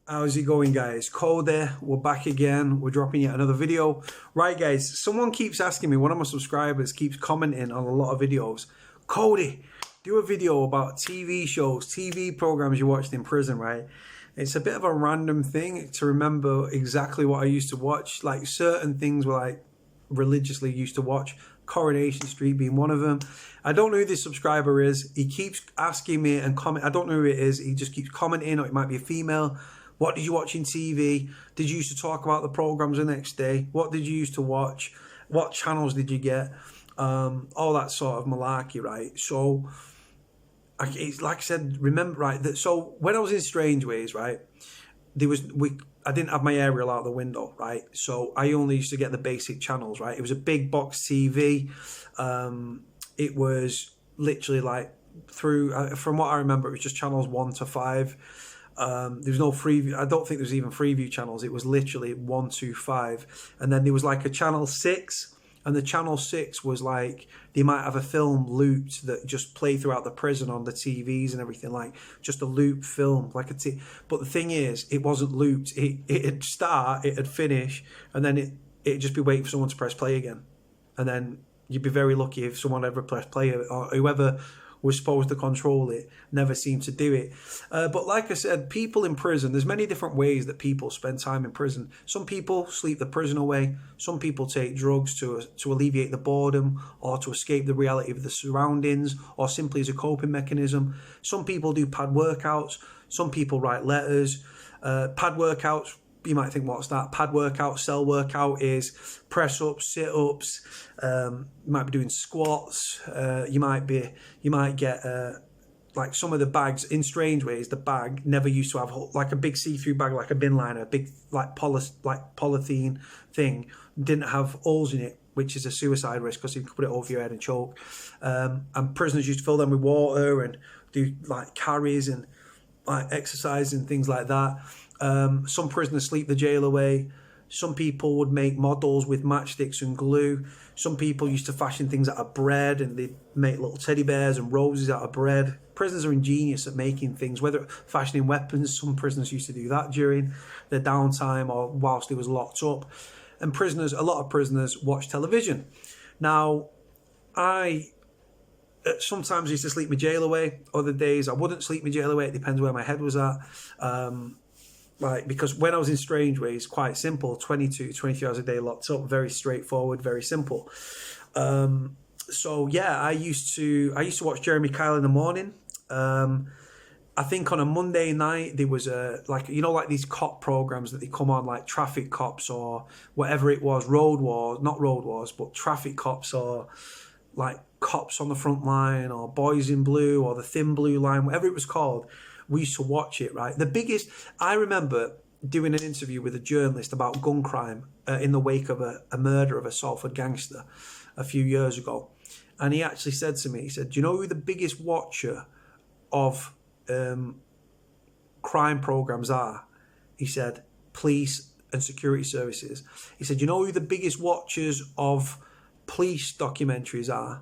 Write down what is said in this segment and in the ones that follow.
How's it going, guys? Cody, we're back again. We're dropping yet another video. Right, guys, someone keeps asking me, one of my subscribers keeps commenting on a lot of videos. Cody, do a video about TV shows, TV programs you watched in prison, right? It's a bit of a random thing to remember exactly what I used to watch. Like certain things were like religiously used to watch. Coronation Street being one of them. I don't know who this subscriber is. He keeps asking me and comment. I don't know who it is. He just keeps commenting, or it might be a female. What did you watch in TV? Did you used to talk about the programs the next day? What did you used to watch? What channels did you get? All that sort of malarkey, right? So, it's like I said, remember, right? That so when I was in Strange Ways, right? I didn't have my aerial out the window, right? So I only used to get the basic channels, right? It was a big box TV. It was literally like through, from what I remember, it was just channels 1 to 5. There was no Freeview. I don't think there was even Freeview channels. It was literally 1, 2, 5. And then there was like a channel 6. And the channel 6 was like, they might have a film looped that just played throughout the prison on the TVs and everything, like just a loop film, like but the thing is, it wasn't looped. It'd start, it'd finish, and then it'd just be waiting for someone to press play again. And then you'd be very lucky if someone ever pressed play, or whoever was supposed to control it never seemed to do it. But like I said, people in prison, there's many different ways that people spend time in prison. Some people sleep the prison away. Some people take drugs to alleviate the boredom, or to escape the reality of the surroundings, or simply as a coping mechanism. Some people do pad workouts. Some people write letters. Pad workouts, you might think, what's that? Pad workout, cell workout is press ups, sit ups. You might be doing squats. You might get like some of the bags in Strange Ways. The bag never used to have like a big see-through bag, like a bin liner, a big like polythene thing. Didn't have holes in it, which is a suicide risk because you can put it over your head and choke. And prisoners used to fill them with water and do like carries and like exercise and things like that. Some prisoners sleep the jail away. Some people would make models with matchsticks and glue. Some people used to fashion things out of bread, and they'd make little teddy bears and roses out of bread. Prisoners are ingenious at making things, whether fashioning weapons. Some prisoners used to do that during their downtime or whilst they was locked up. And a lot of prisoners watch television. Now, I sometimes used to sleep my jail away. Other days I wouldn't sleep my jail away. It depends where my head was at. Like, because when I was in Strange Ways, quite simple, 22, 23 hours a day locked up, very straightforward, very simple. So yeah, I used to watch Jeremy Kyle in the morning. I think on a Monday night there was like these cop programs that they come on, like Traffic Cops or whatever it was, not Road Wars, but Traffic Cops, or like Cops on the Front Line, or Boys in Blue, or the Thin Blue Line, whatever it was called. We used to watch it, right? I remember doing an interview with a journalist about gun crime in the wake of a murder of a Salford gangster a few years ago. And he actually said to me, he said, do you know who the biggest watcher of crime programs are? He said, police and security services. He said, you know who the biggest watchers of police documentaries are?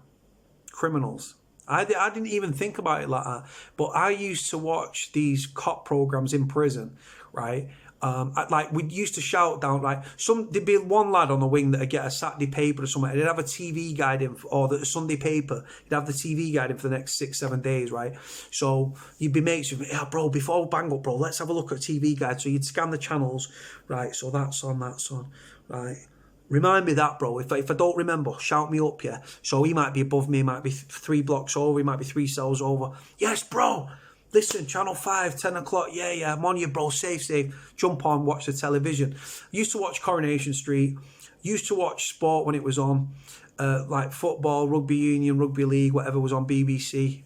Criminals. I didn't even think about it like that, but I used to watch these cop programs in prison, right? Like we used to shout down, like there'd be one lad on the wing that'd get a Saturday paper or something, and he'd have a TV guide in, or the Sunday paper, he'd have the TV guide in for the next 6-7 days, right? So you'd be mates with me, yeah, bro, before we bang up, bro, let's have a look at TV guide. So you'd scan the channels, right? So that's on, right? Remind me that, bro. If I don't remember, shout me up, yeah? So he might be above me, he might be 3 blocks over, he might be 3 cells over. Yes, bro. Listen, Channel 5, 10 o'clock. Yeah, I'm on you, bro. Safe. Jump on, watch the television. Used to watch Coronation Street. Used to watch sport when it was on. Like football, rugby union, rugby league, whatever was on BBC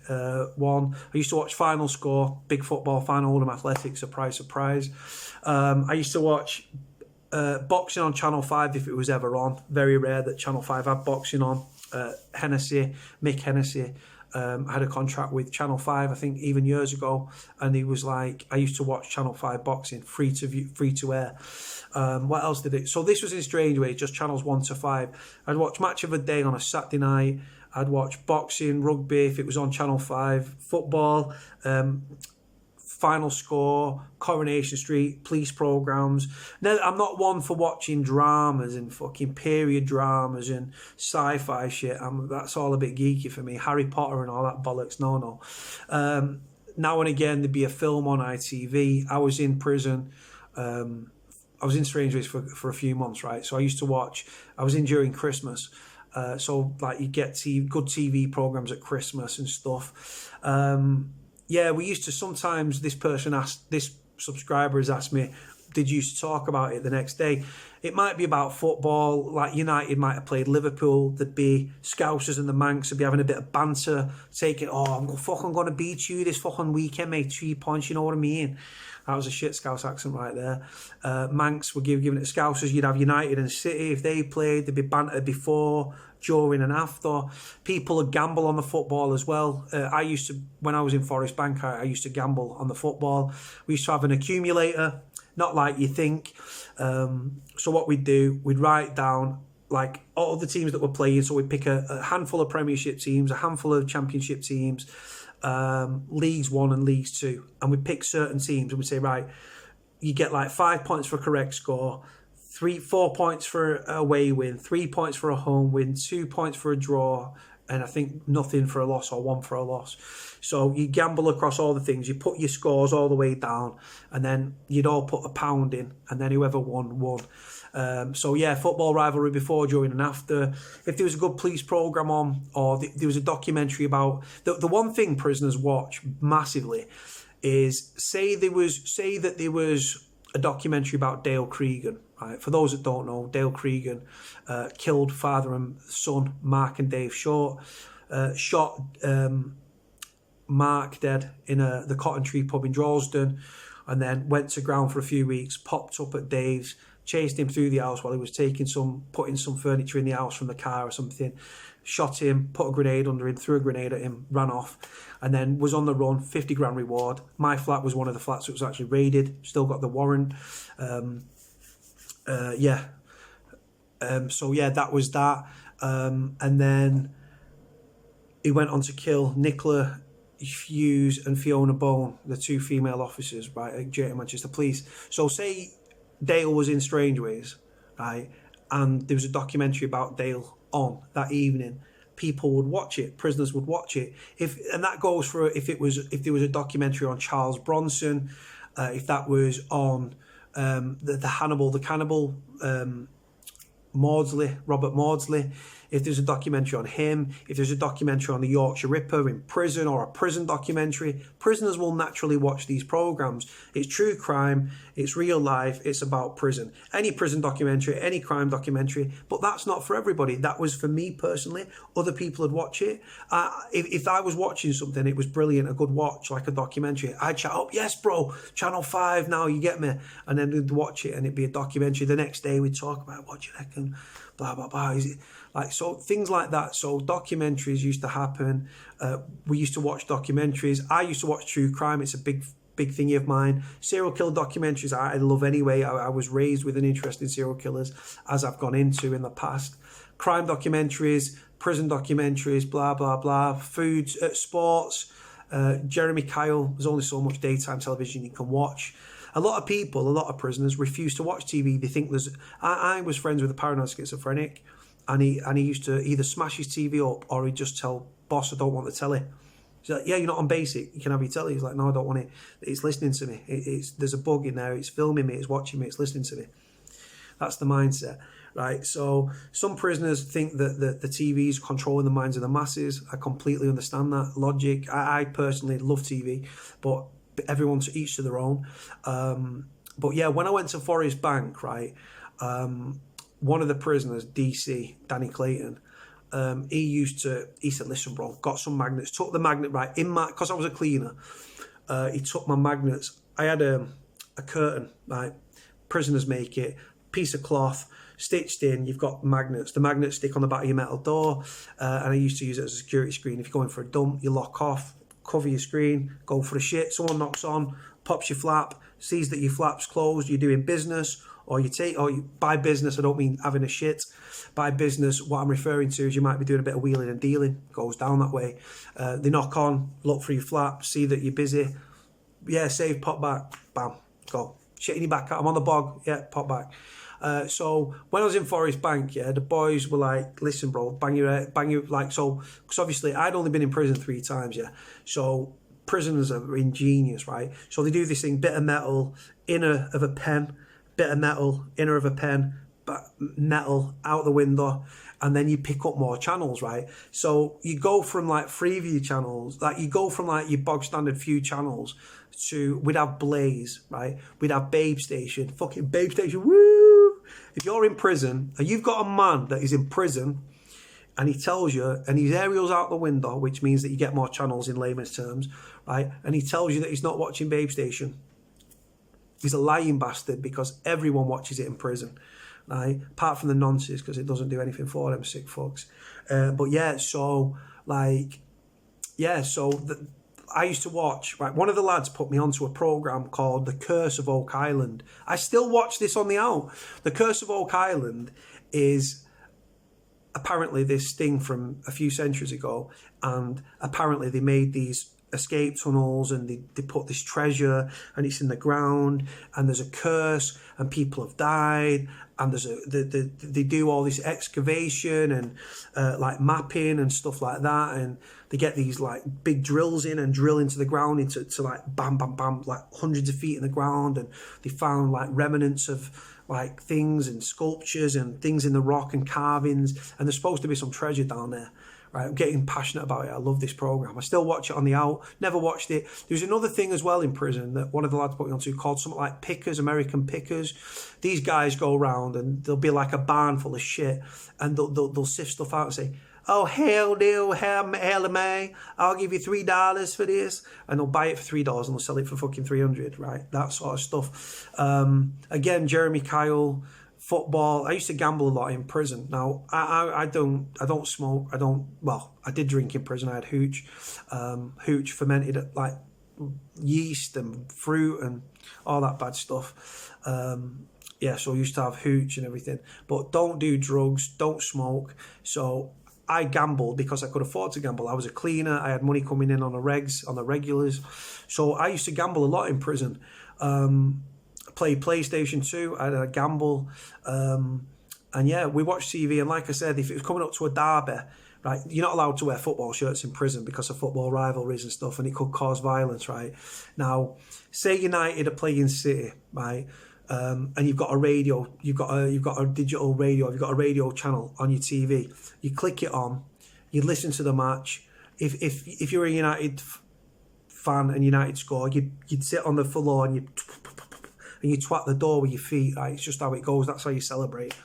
One. I used to watch Final Score, big football, Final Oldham Athletics, surprise. I used to watch boxing on Channel 5 if it was ever on. Very rare that Channel 5 had boxing on. Mick Hennessy had a contract with Channel 5, I think even years ago, and he was like, I used to watch Channel 5 boxing, free to air. What else did it? So this was in Strange Ways, just channels 1 to 5. I'd watch Match of the Day on a Saturday night. I'd watch boxing, rugby if it was on Channel 5, football, Final Score, Coronation Street, police programs. Now, I'm not one for watching dramas and fucking period dramas and sci-fi shit. That's all a bit geeky for me. Harry Potter and all that bollocks. No. Now and again, there'd be a film on ITV. I was in prison. I was in Strange Ways for a few months, right? So I used to watch. I was in during Christmas. So like you get good TV programs at Christmas and stuff. Yeah, we used to sometimes. This subscriber has asked me, did you used to talk about it the next day? It might be about football, like United might have played Liverpool. There'd be Scousers and the Manx would be having a bit of banter, taking, I'm fucking going to beat you this fucking weekend, mate, 3 points, you know what I mean? That was a shit Scouse accent right there. Manx were giving it to Scousers. You'd have United and City. If they played, there'd be banter before, during and after. People would gamble on the football as well. I used to, when I was in Forest Bank, I used to gamble on the football. We used to have an accumulator, not like you think. So what we'd do, we'd write down like all the teams that were playing. So we'd pick a handful of Premiership teams, a handful of Championship teams, Leagues 1 and Leagues 2, and we'd pick certain teams and we'd say, right, you get like 5 points for a correct score, 4 points for a away win, 3 points for a home win, 2 points for a draw, and I think nothing for a loss or 1 for a loss. So you gamble across all the things, you put your scores all the way down, and then you'd all put £1 in, and then whoever won. So yeah, football rivalry before, during and after. If there was a good police programme on, or there was a documentary about... The one thing prisoners watch massively is, say that there was a documentary about Dale Cregan. Right? For those that don't know, Dale Cregan killed father and son, Mark and Dave Short, shot Mark dead in the Cotton Tree pub in Droylsden, and then went to ground for a few weeks, popped up at Dave's, chased him through the house while he was putting some furniture in the house from the car or something, shot him, put a grenade under him, threw a grenade at him, ran off, and then was on the run, 50 grand reward. My flat was one of the flats that was actually raided, still got the warrant. So yeah, that was that. And then he went on to kill Nicola Hughes and Fiona Bone, the 2 female officers, right, at Greater Manchester Police. So say Dale was in Strange Ways, right, and there was a documentary about Dale on that evening, people would watch it, prisoners would watch it. And that goes for if there was a documentary on Charles Bronson, if that was on the cannibal Maudsley, Robert Maudsley, if there's a documentary on him, if there's a documentary on the Yorkshire Ripper in prison, or a prison documentary, prisoners will naturally watch these programs. It's true crime, it's real life, it's about prison. Any prison documentary, any crime documentary, but that's not for everybody. That was for me personally. Other people would watch it. If I was watching something, it was brilliant, a good watch, like a documentary, I'd shout up, yes bro, Channel 5 now, you get me? And then we'd watch it and it'd be a documentary. The next day we'd talk about, what do you reckon? Blah, blah, blah. Is it like, so things like that. So documentaries used to happen. We used to watch documentaries. I used to watch true crime. It's a big thingy of mine. Serial killer documentaries I love anyway. I was raised with an interest in serial killers, as I've gone into in the past. Crime documentaries, prison documentaries, blah, blah, blah. Food, sports. Jeremy Kyle, there's only so much daytime television you can watch. A lot of prisoners refuse to watch TV. They think I was friends with a paranoid schizophrenic, and he used to either smash his TV up, or he'd just tell boss, I don't want the telly. He's like, yeah, you're not on basic, you can have your telly. He's like, no, I don't want it. It's listening to me. There's a bug in there. It's filming me. It's watching me. It's listening to me. That's the mindset, right? So some prisoners think that the TV is controlling the minds of the masses. I completely understand that logic. I personally love TV, but everyone's each to their own. But yeah, when I went to Forest Bank, right, one of the prisoners, DC, Danny Clayton, he said, listen bro, got some magnets, took the magnet, right, because I was a cleaner, he took my magnets. I had a curtain, right, prisoners make it, piece of cloth, stitched in, you've got magnets. The magnets stick on the back of your metal door, and I used to use it as a security screen. If you're going for a dump, you lock off, cover your screen, go for a shit, someone knocks on, pops your flap, sees that your flap's closed, you're doing business, or by business, I don't mean having a shit. By business, what I'm referring to is you might be doing a bit of wheeling and dealing, goes down that way. They knock on, look for your flap, see that you're busy, Yeah, save, pop back, bam, go. Shitting your back out. I'm on the bog. Yeah, pop back. So when I was in Forest Bank, yeah, the boys were like, listen, bro, bang your head, like, so, because obviously I'd only been in prison 3 times, yeah. So prisoners are ingenious, right? So they do this thing, bit of metal, inner of a pen, bit of metal, inner of a pen, but metal out the window, and then you pick up more channels, right? So you go from like Freeview channels, like you go from like your bog standard few channels to, we'd have Blaze, right? We'd have Babe Station, fucking Babe Station, woo! If you're in prison and you've got a man that is in prison and he tells you, and his aerial's out the window, which means that you get more channels in layman's terms, right? And he tells you that he's not watching Babe Station, he's a lying bastard, because everyone watches it in prison, right? Apart from the nonces, because it doesn't do anything for them sick fucks. But yeah, so like, yeah, so I used to watch, right, one of the lads put me onto a program called The Curse of Oak Island. I still watch this on the out. The Curse of Oak Island is apparently this thing from a few centuries ago, and apparently they made these escape tunnels, and they put this treasure, and it's in the ground, and there's a curse, and people have died, and they do all this excavation and like mapping and stuff like that, and they get these like big drills in and drill into the ground into like bam bam bam, like hundreds of feet in the ground, and they found like remnants of like things and sculptures and things in the rock and carvings, and there's supposed to be some treasure down there. Right, I'm getting passionate about it. I love this program. I still watch it on the out. Never watched it. There's another thing as well in prison that one of the lads put me onto called something like Pickers, American Pickers. These guys go around and there'll be like a barn full of shit, and they'll sift stuff out and say, "Oh hell no, hell am I? I'll give you $3 for this," and they'll buy it for $3 and they'll sell it for fucking 300. Right, that sort of stuff. Again, Jeremy Kyle. Football. I used to gamble a lot in prison. Now I don't smoke. I did drink in prison. I had hooch fermented like yeast and fruit and all that bad stuff. Yeah, so I used to have hooch and everything. But don't do drugs. Don't smoke. So I gambled because I could afford to gamble. I was a cleaner. I had money coming in on the regulars. So I used to gamble a lot in prison. Played PlayStation 2, I had a gamble, and yeah, we watched TV, and like I said, if it was coming up to a derby, right, you're not allowed to wear football shirts in prison because of football rivalries and stuff, and it could cause violence, right? Now, say United are playing City, right, and you've got a radio, you've got a digital radio, you've got a radio channel on your TV, you click it on, you listen to the match. If you're a United fan and United score, you'd sit on the floor and you twat the door with your feet, right? It's just how it goes. That's how you celebrate.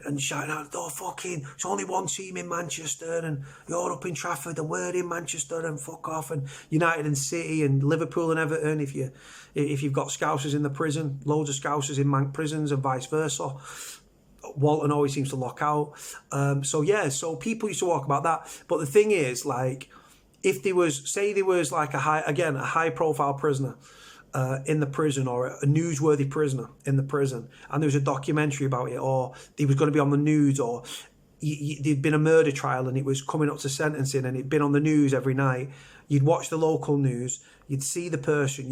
And shouting out the door, fucking, it's only one team in Manchester, and you're up in Trafford, and we're in Manchester, and fuck off. And United and City and Liverpool and Everton, if you've got Scousers in the prison, loads of Scousers in Manc prisons and vice versa. Walton always seems to lock out. So yeah, so people used to talk about that. But the thing is, like, if there was like a high profile prisoner in the prison, or a newsworthy prisoner in the prison, and there was a documentary about it, or he was going to be on the news, or there'd been a murder trial and it was coming up to sentencing and it'd been on the news every night, you'd watch the local news, you'd see the person,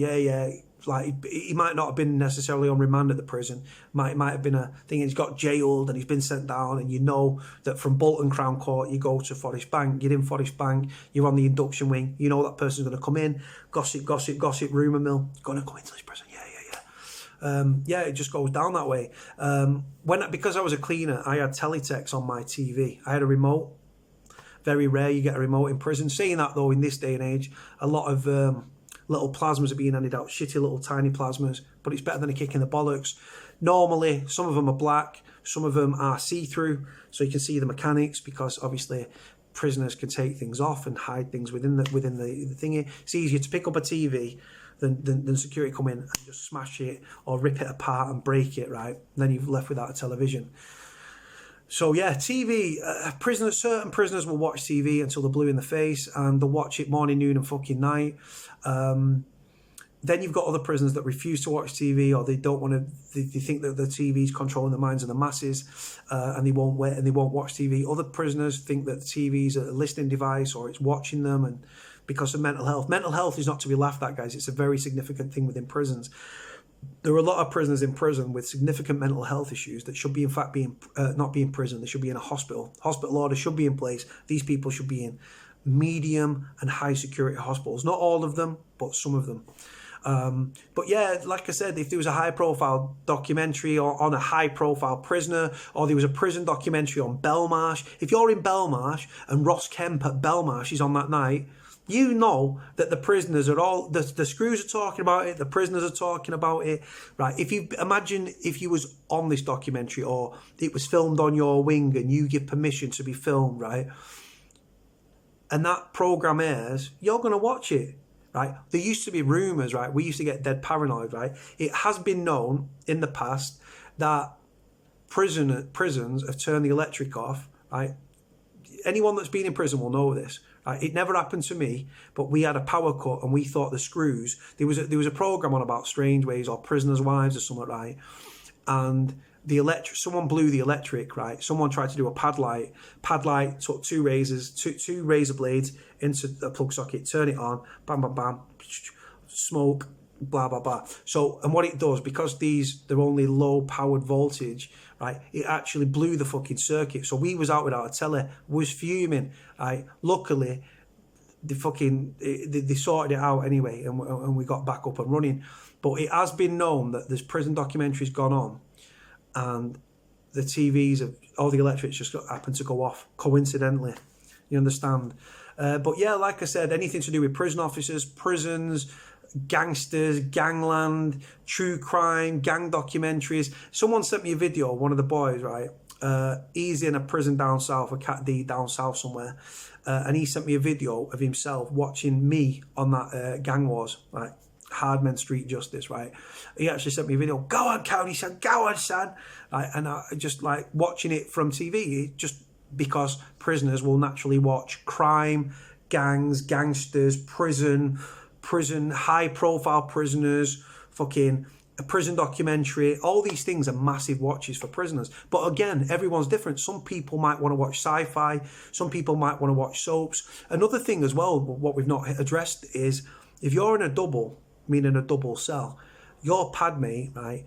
like he might not have been necessarily on remand at the prison, might have been a thing, he's got jailed and he's been sent down, and you know that from Bolton Crown Court you go to Forest Bank, you're in Forest Bank, you're on the induction wing, you know that person's going to come in, gossip, rumour mill, going to come into this prison, yeah, it just goes down that way. Because I was a cleaner, I had teletext on my TV, I had a remote. Very rare you get a remote in prison. Saying that though, in this day and age, a lot of little plasmas are being handed out, shitty little tiny plasmas, but it's better than a kick in the bollocks. Normally, some of them are black, some of them are see-through, so you can see the mechanics, because obviously prisoners can take things off and hide things within the thingy. It's easier to pick up a TV than security come in and just smash it or rip it apart and break it, right? And then you've left without a television. So yeah, TV, certain prisoners will watch TV until they're blue in the face, and they'll watch it morning, noon and fucking night. Then you've got other prisoners that refuse to watch TV, or they don't want to, they think that the TV is controlling the minds of the masses, and they won't watch TV. Other prisoners think that the TV is a listening device, or it's watching them, and because of mental health. Mental health is not to be laughed at, guys. It's a very significant thing within prisons. There are a lot of prisoners in prison with significant mental health issues that should be, in fact, not be in prison. They should be in a hospital. Hospital order should be in place. These people should be in medium and high security hospitals. Not all of them, but some of them. But yeah, like I said, if there was a high profile documentary on a high profile prisoner, or there was a prison documentary on Belmarsh, if you're in Belmarsh and Ross Kemp at Belmarsh is on that night, you know that the prisoners are all, the screws are talking about it, the prisoners are talking about it, right? If you imagine if you was on this documentary, or it was filmed on your wing and you give permission to be filmed, right? And that program airs, you're going to watch it, right? There used to be rumours, right? We used to get dead paranoid, right? It has been known in the past that prisons have turned the electric off, right? Anyone that's been in prison will know this. Right? It never happened to me, but we had a power cut and we thought the screws. There was a program on about strange ways or prisoners' wives or something, right? And someone blew the electric, right? Someone tried to do a pad light, took two razor blades into the plug socket, turn it on, bam, bam, bam, smoke, blah, blah, blah. So, and what it does, because they're only low powered voltage, right, it actually blew the fucking circuit. So we was out without a telly, was fuming, right? Luckily, they sorted it out anyway, and we got back up and running. But it has been known that there's prison documentaries gone on, and the TVs of all the electrics just happened to go off coincidentally. You understand? But yeah, like I said, anything to do with prison officers, prisons, gangsters, gangland, true crime, gang documentaries. Someone sent me a video, one of the boys, right? He's in a prison down south, a Cat D down south somewhere. And he sent me a video of himself watching me on that Gang Wars, right? Hardman Street Justice, right? He actually sent me a video. Go on, Cody, son. Go on, son. Right? And I just like watching it from TV, just because prisoners will naturally watch crime, gangs, gangsters, prison, high-profile prisoners, fucking a prison documentary. All these things are massive watches for prisoners. But again, everyone's different. Some people might want to watch sci-fi. Some people might want to watch soaps. Another thing as well, what we've not addressed is, if you're in a double, meaning a double cell, your padmate, right,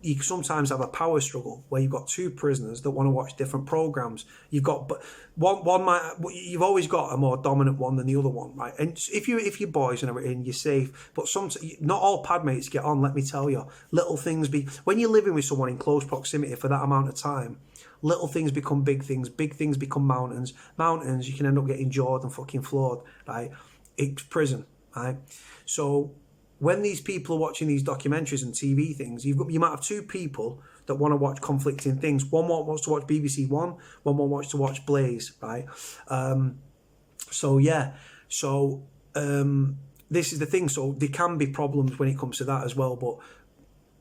you sometimes have a power struggle where you've got two prisoners that want to watch different programs. You've got you've always got a more dominant one than the other one, right? And if you're boys and everything, you're safe. But not all padmates get on. Let me tell you, little things when you're living with someone in close proximity for that amount of time, little things become big things. Big things become mountains. Mountains, you can end up getting jawed and fucking floored, right? It's prison, right? So when these people are watching these documentaries and TV things, you might have two people that want to watch conflicting things. One wants to watch BBC One, one wants to watch Blaze, right? This is the thing. So there can be problems when it comes to that as well. But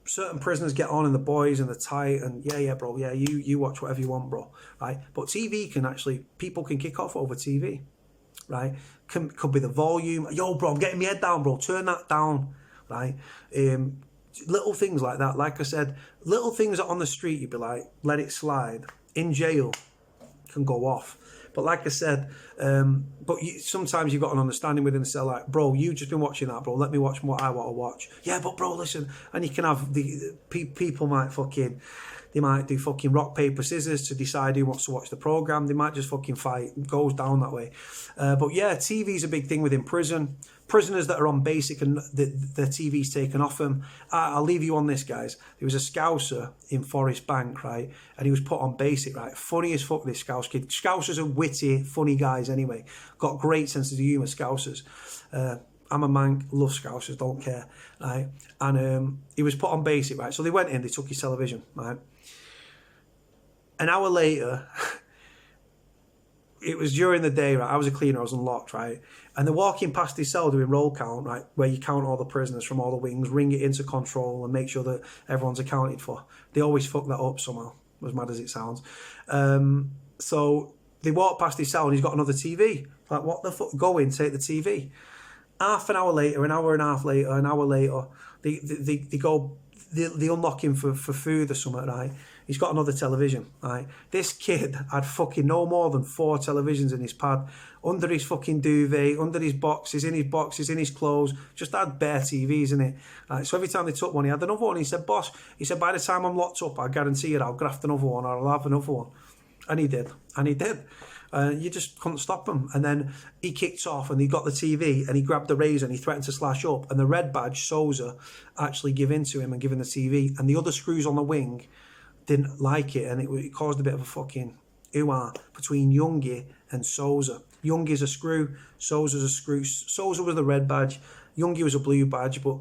certain prisoners get on, and the boys and the tight, and yeah, bro, yeah, you watch whatever you want, bro, right? But TV people can kick off over TV. Right, could be the volume. Yo, bro, I'm getting my head down, bro. Turn that down, right? Little things like that. Like I said, little things that on the street you'd be like, let it slide. In jail, can go off. But like I said, sometimes you've got an understanding within the cell. Like, bro, you've just been watching that, bro. Let me watch what I want to watch. Yeah, but bro, listen, and you can have people they might do fucking rock, paper, scissors to decide who wants to watch the program. They might just fucking fight. It goes down that way. But yeah, TV's a big thing within prison. Prisoners that are on basic and the TV's taken off them. I'll leave you on this, guys. There was a Scouser in Forest Bank, right? And he was put on basic, right? Funny as fuck, this Scouse kid. Scousers are witty, funny guys anyway. Got great sense of humour, Scousers. I'm a man, love Scousers, don't care, right? And he was put on basic, right? So they went in, they took his television, right? An hour later, it was during the day, right? I was a cleaner, I was unlocked, right? And they're walking past his cell doing roll count, right? Where you count all the prisoners from all the wings, ring it into control and make sure that everyone's accounted for. They always fuck that up somehow, as mad as it sounds. So they walk past his cell and he's got another TV. Like, what the fuck? Go in, take the TV. Half an hour later, an hour and a half later, an hour later, they they unlock him for food or something, right? He's got another television, right? This kid had fucking no more than 4 televisions in his pad, under his fucking duvet, under his boxes, in his clothes, just had bare TVs in it. Right? So every time they took one, he had another one. He said, boss, he said, by the time I'm locked up, I guarantee you I'll graft another one or I'll have another one. And he did. You just couldn't stop him. And then he kicked off and he got the TV and he grabbed the razor and he threatened to slash up. And the red badge, Souza, actually gave in to him and gave him the TV. And the other screws on the wing didn't like it, and it caused a bit of a fucking ooh-ah between Youngie and Souza. Youngie's a screw, Souza's a screw. Souza was the red badge, Youngie was a blue badge, but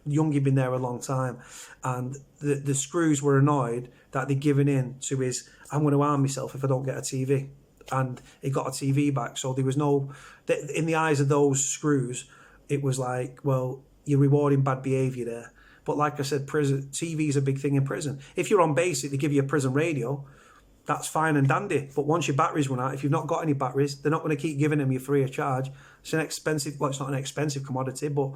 Youngie been there a long time, and the screws were annoyed that they'd given in to his, I'm going to harm myself if I don't get a TV. And he got a TV back, so there was no, in the eyes of those screws, it was like, well, you're rewarding bad behaviour there. But like I said, prison TV is a big thing in prison. If you're on base, they give you a prison radio. That's fine and dandy. But once your batteries run out, if you've not got any batteries, they're not going to keep giving them you free of charge. It's an expensive, well, it's not an expensive commodity, but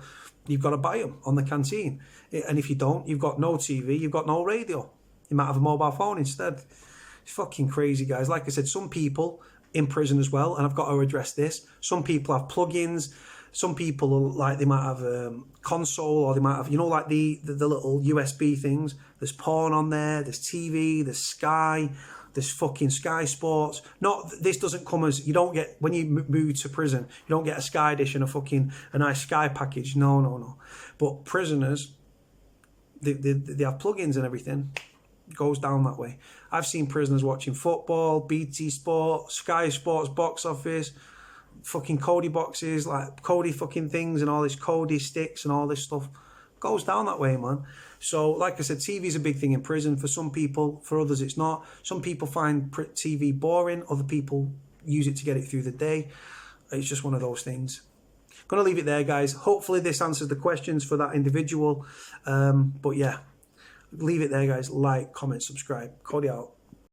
you've got to buy them on the canteen. And if you don't, you've got no TV, you've got no radio. You might have a mobile phone instead. It's fucking crazy, guys. Like I said, some people in prison as well, and I've got to address this, some people have plugins. Some people, like, they might have a console, or they might have, you know, like the little USB things. There's porn on there, there's TV, there's Sky, there's fucking Sky Sports. This doesn't come as, you don't get, when you move to prison, you don't get a Sky dish and a nice Sky package. No. But prisoners, they have plugins and everything. It goes down that way. I've seen prisoners watching football, BT Sport, Sky Sports box office, fucking Cody boxes, like Cody fucking things and all this Cody sticks and all this stuff. Goes down that way, man. So, like I said, TV is a big thing in prison for some people. For others, it's not. Some people find TV boring. Other people use it to get it through the day. It's just one of those things. Going to leave it there, guys. Hopefully this answers the questions for that individual. But yeah, leave it there, guys. Like, comment, subscribe. Cody out.